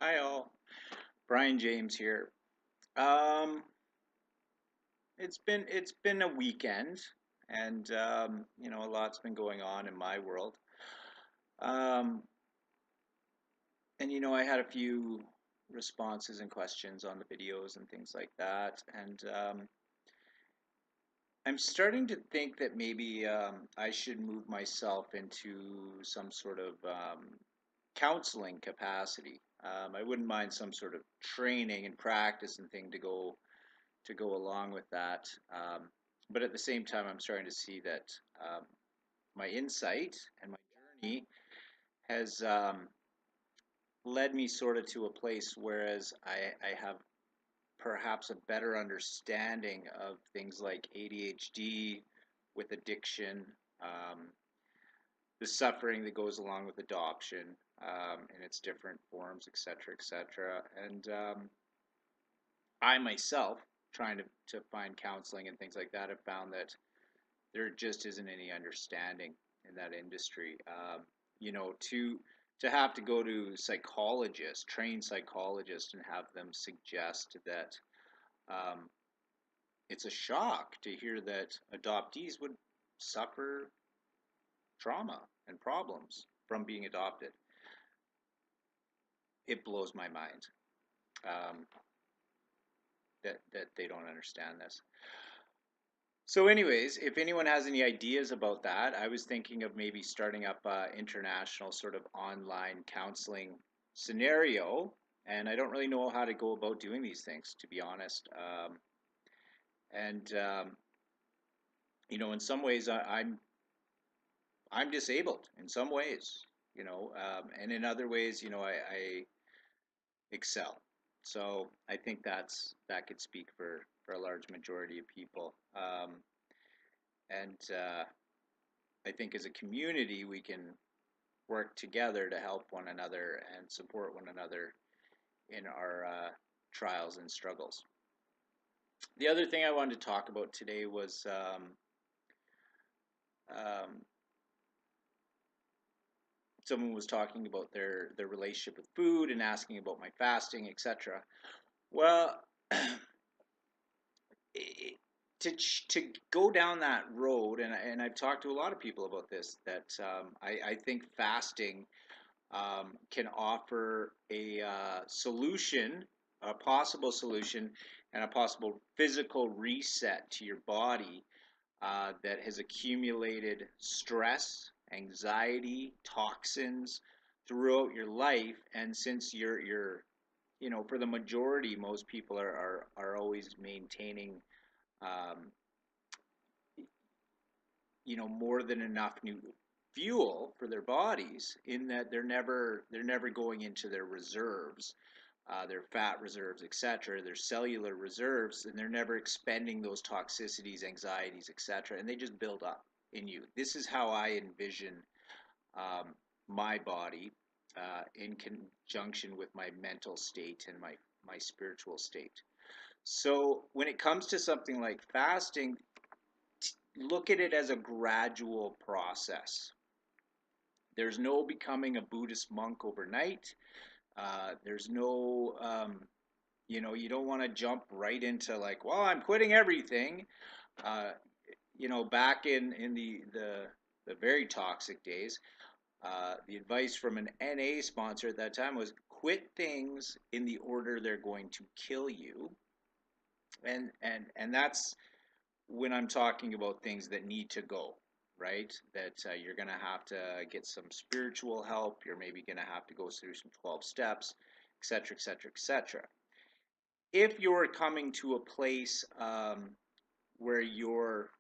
Hi all, Brian James here. Um, it's been a weekend, and a lot's been going on in my world. Um, and I had a few responses and questions on the videos and things like that, and I'm starting to think that maybe I should move myself into some sort of counseling capacity. I wouldn't mind some sort of training and practice and thing to go along with that. But at the same time, I'm starting to see that my insight and my journey has led me sort of to a place whereas I have perhaps a better understanding of things like ADHD with addiction, um, the suffering that goes along with adoption in its different forms, et cetera, et cetera. And I myself, trying to find counseling and things like that, have found that there just isn't any understanding in that industry. To have to go to psychologists, trained psychologists, and have them suggest that um, it's a shock to hear that adoptees would suffer trauma and problems from being adopted. It blows my mind um, that they don't understand this. So, anyways, if anyone has any ideas about that, I was thinking of maybe starting up a international sort of online counseling scenario, and I don't really know how to go about doing these things, to be honest. And in some ways, I'm disabled in some ways, and in other ways, I excel. So I think that could speak for a large majority of people. And I think as a community, we can work together to help one another and support one another in our trials and struggles. The other thing I wanted to talk about today was um, someone was talking about their relationship with food and asking about my fasting, etc. Well, to go down that road, and I've talked to a lot of people about this, that I think fasting can offer a solution, a possible solution, and a possible physical reset to your body that has accumulated stress, anxiety, toxins throughout your life. And since for the majority, most people are always maintaining, um, more than enough new fuel for their bodies in that they're never going into their reserves, their fat reserves, etc., their cellular reserves, and they're never expending those toxicities, anxieties, etc., and they just build up in you. This is how I envision um, my body in conjunction with my mental state and my spiritual state. So when it comes to something like fasting, look at it as a gradual process. There's no becoming a Buddhist monk overnight. There's no, you don't want to jump right into like, well, I'm quitting everything. Uh, back in the very toxic days, the advice from an NA sponsor at that time was quit things in the order they're going to kill you, and that's when I'm talking about things that need to go, right? That you're going to have to get some spiritual help. You're maybe going to have to go through some 12 steps, etc., etc., etc. If you're coming to a place where you're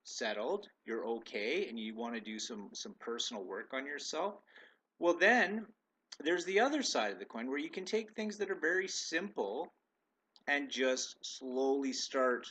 settled, you're okay, and you want to do some personal work on yourself, well then there's the other side of the coin where you can take things that are very simple and just slowly start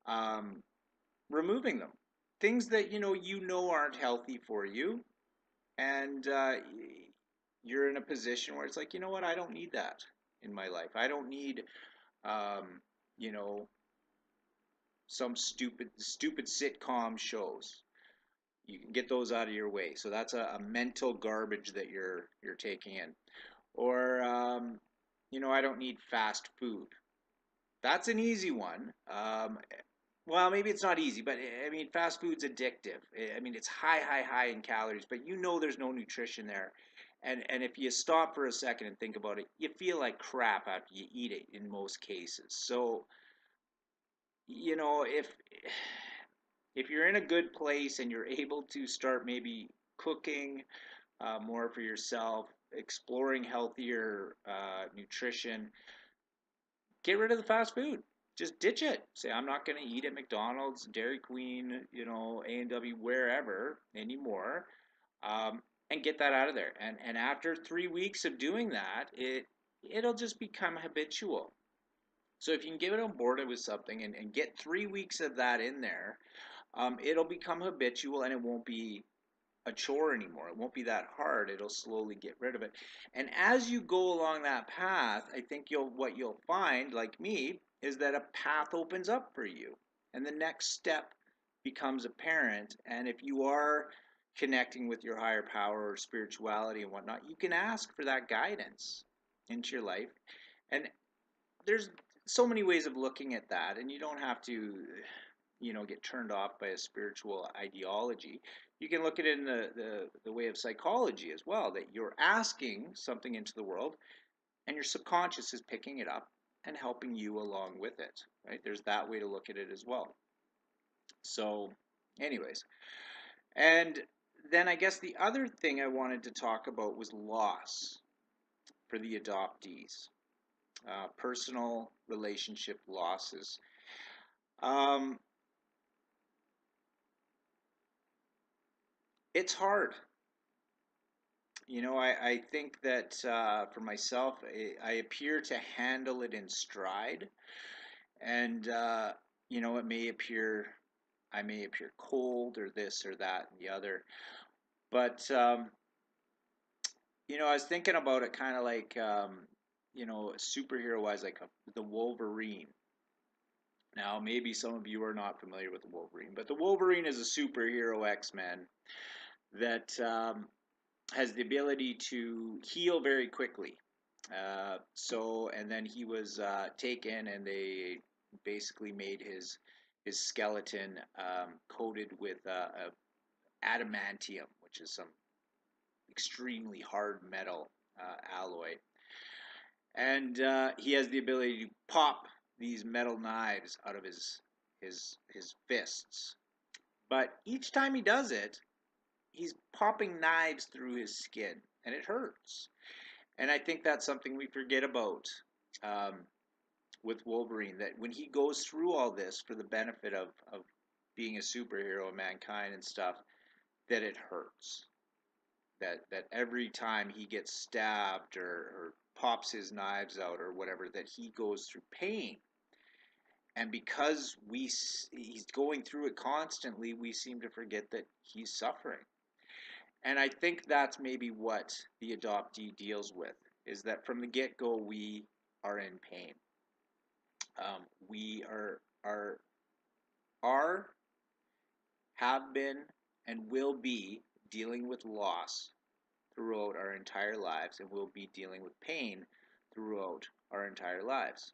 um, removing them. Things that aren't healthy for you, and you're in a position where it's like, you know what, I don't need that in my life. I don't need, um, you know, some stupid sitcom shows. You can get those out of your way. So that's a mental garbage that you're taking in. Or, I don't need fast food. That's an easy one. Well, maybe it's not easy, but I mean, fast food's addictive. I mean, it's high, high, high in calories, but there's no nutrition there. And if you stop for a second and think about it, you feel like crap after you eat it in most cases. So, if you're in a good place and you're able to start maybe cooking more for yourself, exploring healthier nutrition, get rid of the fast food. Just ditch it. Say, I'm not going to eat at McDonald's, Dairy Queen, A&W, wherever anymore, and get that out of there. And after 3 weeks of doing that, it'll just become habitual. So if you can get it on board with something and get 3 weeks of that in there, it'll become habitual and it won't be a chore anymore. It won't be that hard. It'll slowly get rid of it. And as you go along that path, I think what you'll find, like me, is that a path opens up for you. And the next step becomes apparent. And if you are connecting with your higher power or spirituality and whatnot, you can ask for that guidance into your life. And there's so many ways of looking at that, and you don't have to get turned off by a spiritual ideology. You can look at it in the way of psychology as well, that you're asking something into the world and your subconscious is picking it up and helping you along with it, right? There's that way to look at it as well. So, anyways, and then I guess the other thing I wanted to talk about was loss for the adoptees, personal relationship losses. Um, it's hard. I think that for myself, I appear to handle it in stride, and it may appear I may appear cold or this or that and the other, but I was thinking about it kind of like superhero wise, like the Wolverine. Now, maybe some of you are not familiar with the Wolverine, but the Wolverine is a superhero X-Men that has the ability to heal very quickly. And then he was taken, and they basically made his skeleton coated with adamantium, which is some extremely hard metal alloy, and he has the ability to pop these metal knives out of his fists. But each time he does it, he's popping knives through his skin, and it hurts. And I think that's something we forget about um, with Wolverine, that when he goes through all this for the benefit of being a superhero of mankind and stuff, that it hurts. That every time he gets stabbed or pops his knives out or whatever, that he goes through pain. And because he's going through it constantly, we seem to forget that he's suffering. And I think that's maybe what the adoptee deals with, is that from the get-go we are in pain. We are, have been, and will be dealing with loss throughout our entire lives, and will be dealing with pain throughout our entire lives.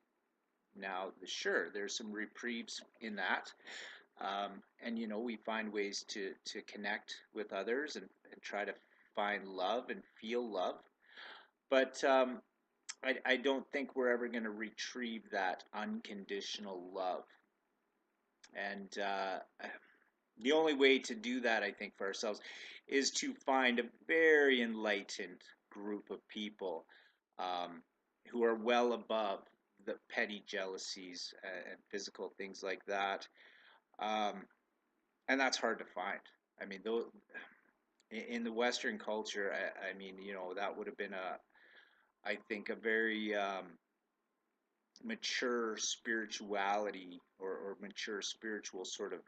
Now, sure, there's some reprieves in that, and we find ways to connect with others and try to find love and feel love. But I don't think we're ever going to retrieve that unconditional love. And the only way to do that, I think, for ourselves is to find a very enlightened group of people who are well above the petty jealousies and physical things like that. Um, and that's hard to find. I mean, though, in the Western culture, I mean, that would have been I think, a very mature spirituality or mature spiritual sort of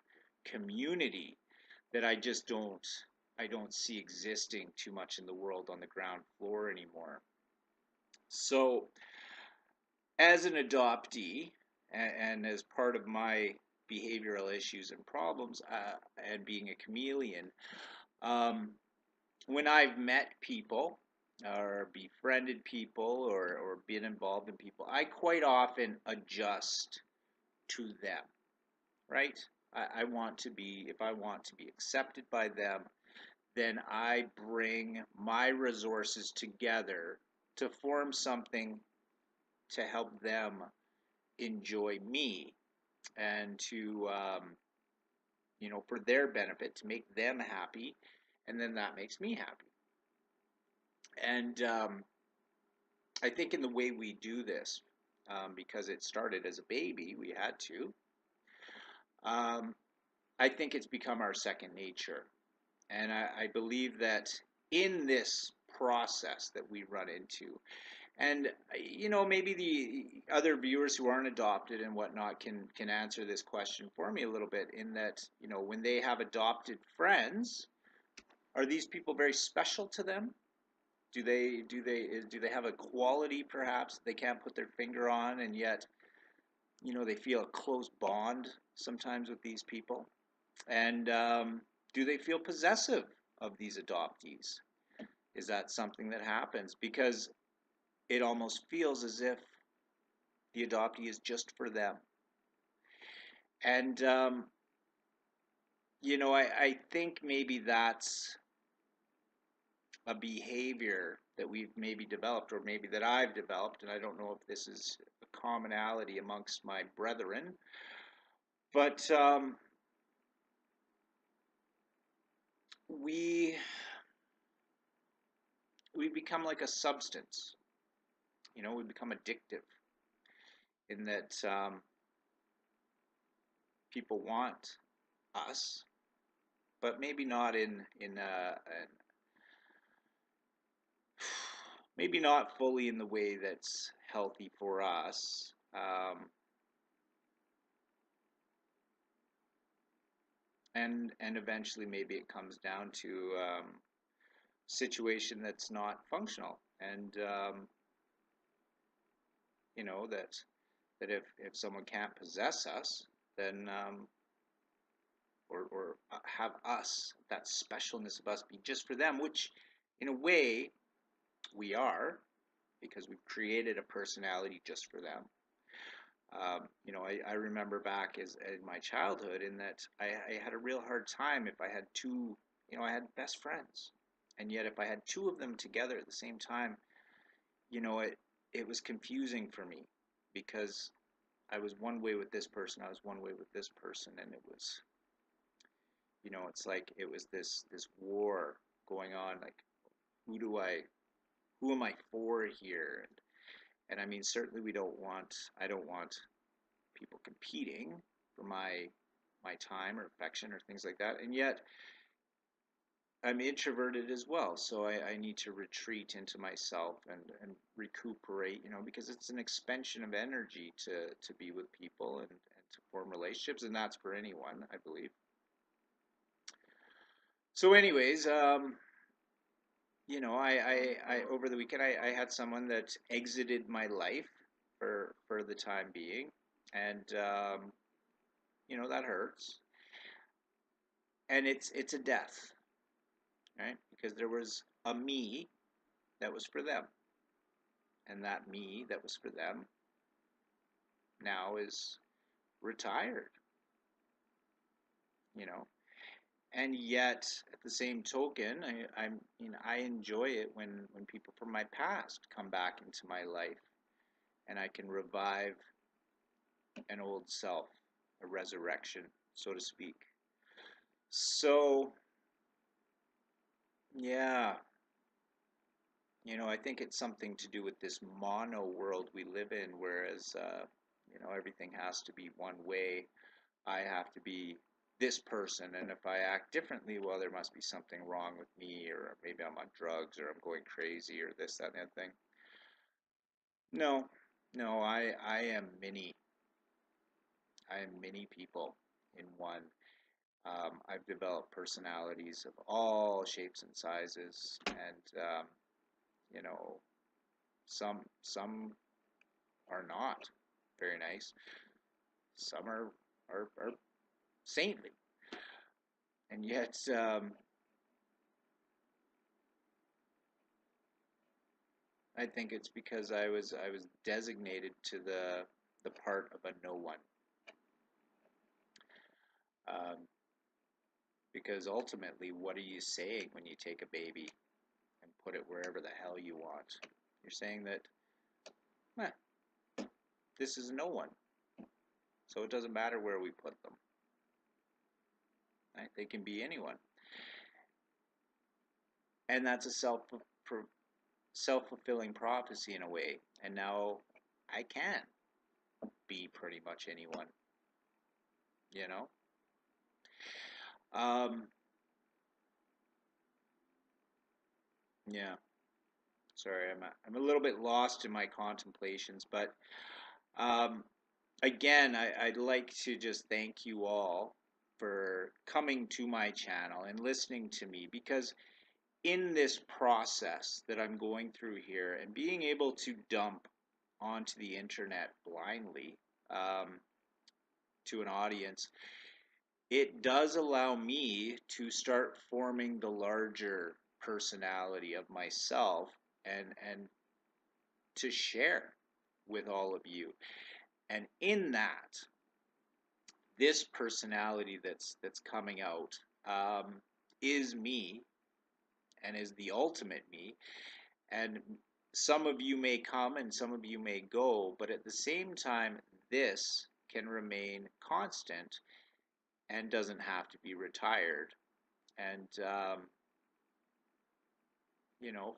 community that I don't see existing too much in the world on the ground floor anymore. So, as an adoptee and as part of my behavioral issues and problems and being a chameleon, um, when I've met people or befriended people or been involved in people, I quite often adjust to them, right? I want to be, if I want to be accepted by them, then I bring my resources together to form something to help them enjoy me and to, for their benefit, to make them happy, and then that makes me happy. And I think in the way we do this, because it started as a baby, we had to. Um, I think it's become our second nature, and I believe that in this process that we run into, and maybe the other viewers who aren't adopted and whatnot can answer this question for me a little bit. In that, when they have adopted friends, are these people very special to them? Do they have a quality perhaps they can't put their finger on, and yet they feel a close bond sometimes with these people? And do they feel possessive of these adoptees? Is that something that happens? Because it almost feels as if the adoptee is just for them. And I think maybe that's a behavior that we've maybe developed, or maybe that I've developed, and I don't know if this is a commonality amongst my brethren, but we we become like a substance. We become addictive in that people want us, but maybe not maybe not fully in the way that's healthy for us. And eventually maybe it comes down to situation that's not functional, and that if someone can't possess us, then or have us, that specialness of us, be just for them, which in a way we are, because we've created a personality just for them. I remember back as in my childhood, in that I had a real hard time if I had two. I had best friends, and yet if I had two of them together at the same time, it was confusing for me, because I was one way with this person, I was one way with this person, and it was, it's like it was this war going on, like, who am I for here? And I mean, certainly I don't want people competing for my time or affection or things like that. And yet I'm introverted as well, so I need to retreat into myself and recuperate, because it's an expansion of energy to be with people and to form relationships, and that's for anyone, I believe. So, anyways, I over the weekend I had someone that exited my life for the time being, and that hurts, and it's a death, right? Because there was a me that was for them, and that me that was for them now is retired, you know. And yet, at the same token, I enjoy it when people from my past come back into my life, and I can revive an old self, a resurrection, so to speak. So, yeah, I think it's something to do with this mono world we live in, whereas, everything has to be one way. I have to be this person, and if I act differently, well, there must be something wrong with me, or maybe I'm on drugs, or I'm going crazy, or this, that, and that thing. No, no, I am many. I am many people in one. I've developed personalities of all shapes and sizes, and you know, some are not very nice. Some are saintly, and yet I think it's because I was designated to the part of a no one. Um, because ultimately, what are you saying when you take a baby and put it wherever the hell you want? You're saying that, eh, this is no one, so it doesn't matter where we put them. Right? They can be anyone, and that's a self-fulfilling prophecy in a way. And now I can be pretty much anyone, you know. Um, yeah. Sorry, I'm a little bit lost in my contemplations, but um, again, I'd like to just thank you all for coming to my channel and listening to me, because in this process that I'm going through here and being able to dump onto the internet blindly, um, to an audience, it does allow me to start forming the larger personality of myself, and to share with all of you. And in that, this personality that's coming out, is me, and is the ultimate me. And some of you may come and some of you may go, but at the same time, this can remain constant and doesn't have to be retired. And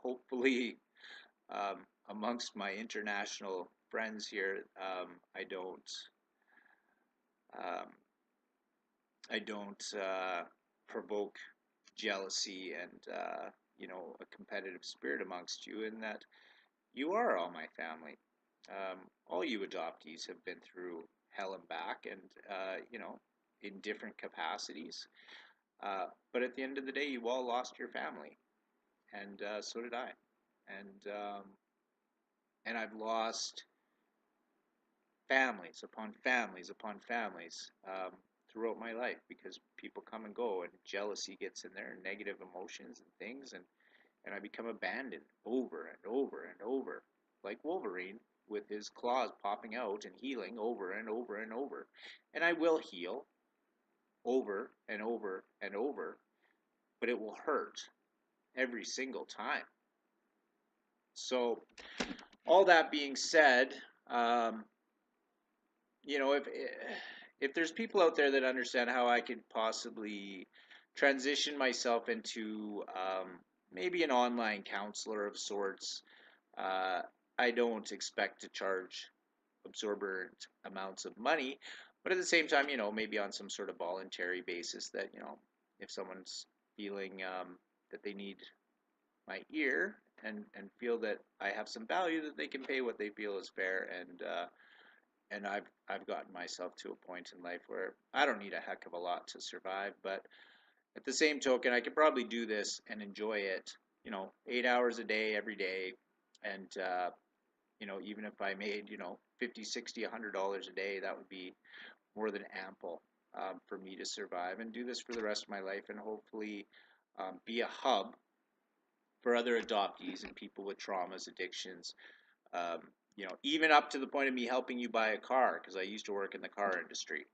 hopefully, amongst my international friends here, um, I don't provoke jealousy and a competitive spirit amongst you, in that you are all my family. All you adoptees have been through hell and back, and in different capacities. But at the end of the day, you all lost your family, and so did I. And I've lost families upon families upon families, throughout my life, because people come and go, and jealousy gets in there, and negative emotions and things, and I become abandoned over and over and over, like Wolverine, with his claws popping out and healing over and over and over. And I will heal over and over and over, but it will hurt every single time. So, all that being said, um, if there's people out there that understand how I could possibly transition myself into, maybe an online counselor of sorts, uh, I don't expect to charge absorbent amounts of money, but at the same time, maybe on some sort of voluntary basis, that, if someone's feeling, that they need my ear, and feel that I have some value, that they can pay what they feel is fair. And I've gotten myself to a point in life where I don't need a heck of a lot to survive, but at the same token, I could probably do this and enjoy it, 8 hours a day, every day. And even if I made, 50, 60, $100 a day, that would be more than ample, for me to survive and do this for the rest of my life, and hopefully, be a hub for other adoptees and people with traumas, addictions, um, even up to the point of me helping you buy a car, because I used to work in the car industry.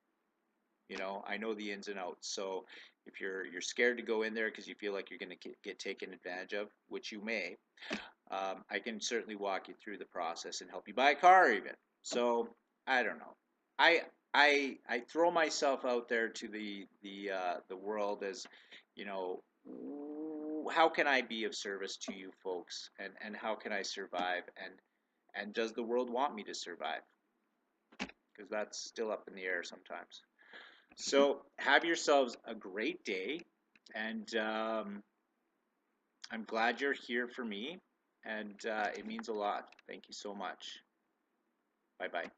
I know the ins and outs. So if you're scared to go in there because you feel like you're going to get taken advantage of, which you may, I can certainly walk you through the process and help you buy a car even. So I don't know. I I throw myself out there to the world as, you know, how can I be of service to you folks, and how can I survive, and does the world want me to survive? Because that's still up in the air sometimes. So have yourselves a great day, and I'm glad you're here for me, and it means a lot. Thank you so much. Bye bye.